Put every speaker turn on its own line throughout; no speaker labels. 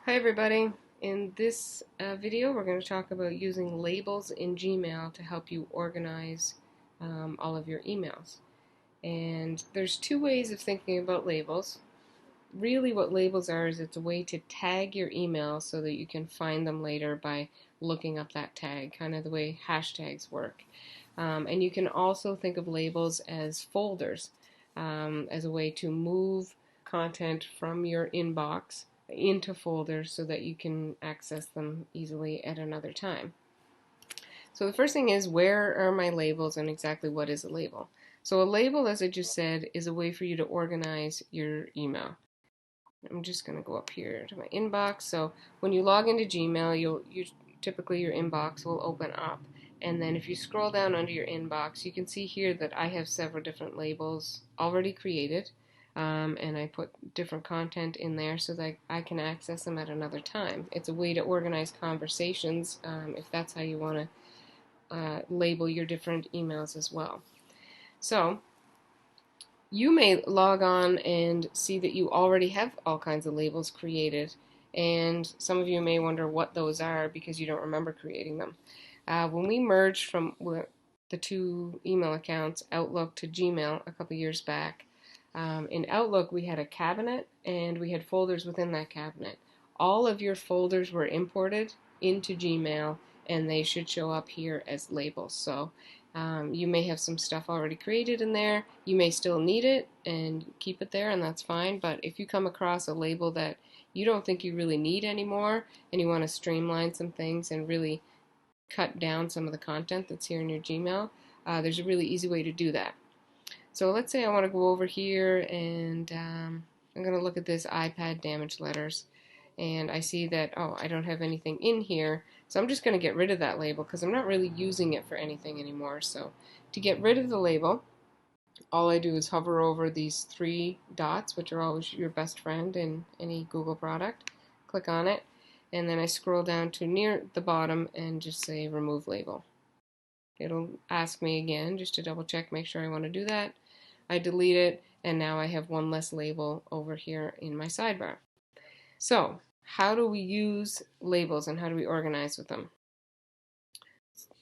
Hi everybody. In this video we're going to talk about using labels in Gmail to help you organize all of your emails. And there's two ways of thinking about labels. Really what labels are is it's a way to tag your emails so that you can find them later by looking up that tag, kind of the way hashtags work. And you can also think of labels as folders, as a way to move content from your inbox into folders so that you can access them easily at another time. So the first thing is, where are my labels and exactly what is a label? So a label, as I just said, is a way for you to organize your email. I'm just going to go up here to my inbox. So when you log into Gmail, typically your inbox will open up. And then if you scroll down under your inbox, you can see here that I have several different labels already created. And I put different content in there so that I can access them at another time. It's a way to organize conversations, if that's how you want to label your different emails as well. So you may log on and see that you already have all kinds of labels created, and some of you may wonder what those are because you don't remember creating them. When we merged from the two email accounts, Outlook to Gmail, a couple years back, in Outlook we had a cabinet and we had folders within that cabinet. All of your folders were imported into Gmail and they should show up here as labels. So you may have some stuff already created in there. You may still need it and keep it there, and that's fine. But if you come across a label that you don't think you really need anymore and you want to streamline some things and really cut down some of the content that's here in your Gmail, there's a really easy way to do that. So let's say I want to go over here and I'm going to look at this iPad damage letters, and I see that, oh, I don't have anything in here, so I'm just going to get rid of that label because I'm not really using it for anything anymore. So to get rid of the label, all I do is hover over these three dots, which are always your best friend in any Google product, click on it, and then I scroll down to near the bottom and just say remove label. It'll ask me again just to double check, make sure I want to do that. I delete it, and now I have one less label over here in my sidebar. So, how do we use labels and how do we organize with them?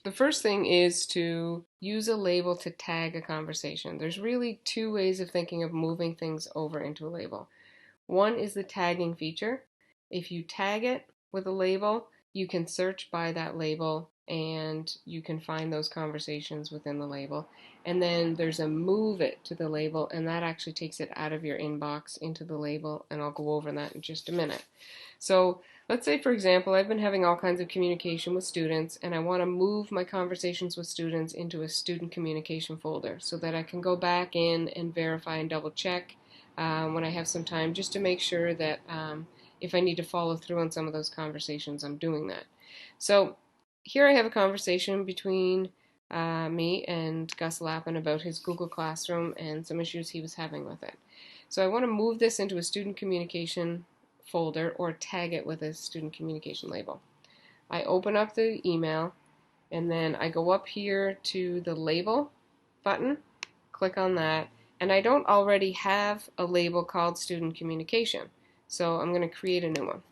The first thing is to use a label to tag a conversation. There's really two ways of thinking of moving things over into a label. One is the tagging feature. If you tag it with a label, you can search by that label and you can find those conversations within the label. And then there's a move it to the label, and that actually takes it out of your inbox into the label, and I'll go over that in just a minute. So let's say, for example, I've been having all kinds of communication with students, and I want to move my conversations with students into a student communication folder so that I can go back in and verify and double check when I have some time, just to make sure that if I need to follow through on some of those conversations, I'm doing that. So here I have a conversation between me and Gus Lappin about his Google Classroom and some issues he was having with it. So I want to move this into a student communication folder or tag it with a student communication label. I open up the email and then I go up here to the label button, click on that, and I don't already have a label called student communication, so I'm going to create a new one.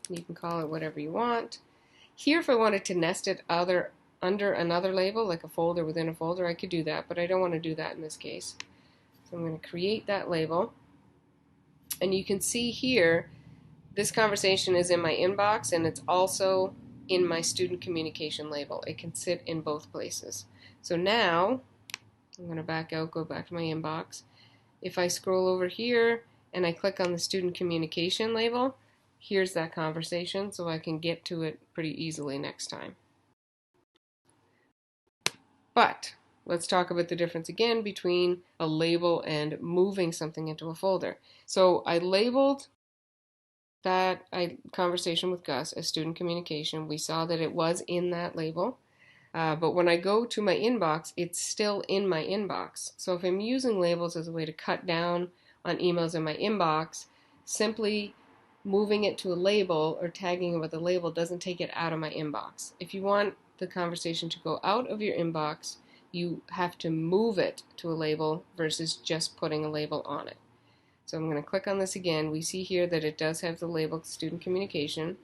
You can call it whatever you want. Here, if I wanted to nest it under another label, like a folder within a folder, I could do that, but I don't want to do that in this case. So I'm going to create that label, and you can see here this conversation is in my inbox and it's also in my student communication label. It can sit in both places. So now I'm going to back out, go back to my inbox. If I scroll over here and I click on the student communication label, here's that conversation, so I can get to it pretty easily next time. But let's talk about the difference again between a label and moving something into a folder. So I labeled that conversation with Gus as student communication. We saw that it was in that label. But when I go to my inbox, it's still in my inbox. So if I'm using labels as a way to cut down on emails in my inbox, simply moving it to a label or tagging it with a label doesn't take it out of my inbox. If you want the conversation to go out of your inbox, you have to move it to a label versus just putting a label on it. So I'm going to click on this again. We see here that it does have the label student communication.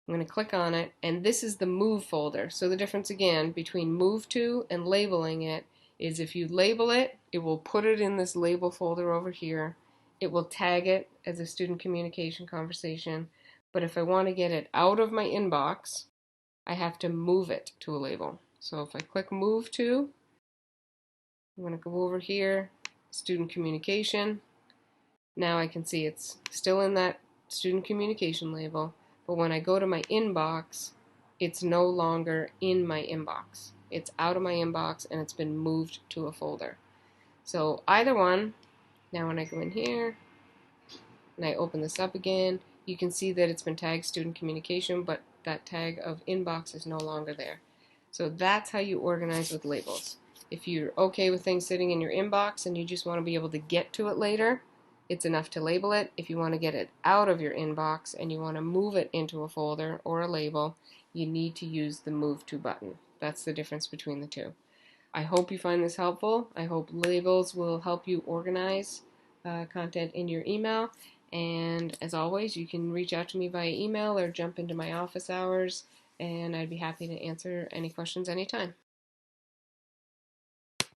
I'm going to click on it, and this is the move folder. So the difference again between move to and labeling it is if you label it, it will put it in this label folder over here. It will tag it as a student communication conversation. But if I want to get it out of my inbox, I have to move it to a label. So if I click move to, I'm going to go over here, student communication. Now I can see it's still in that student communication label, but when I go to my inbox, it's no longer in my inbox. It's out of my inbox and it's been moved to a folder. So either one, now when I go in here and I open this up again, you can see that it's been tagged student communication, but that tag of inbox is no longer there. So that's how you organize with labels. If you're okay with things sitting in your inbox and you just want to be able to get to it later, it's enough to label it. If you want to get it out of your inbox and you want to move it into a folder or a label, you need to use the Move To button. That's the difference between the two. I hope you find this helpful. I hope labels will help you organize content in your email. And as always, you can reach out to me via email or jump into my office hours, and I'd be happy to answer any questions anytime.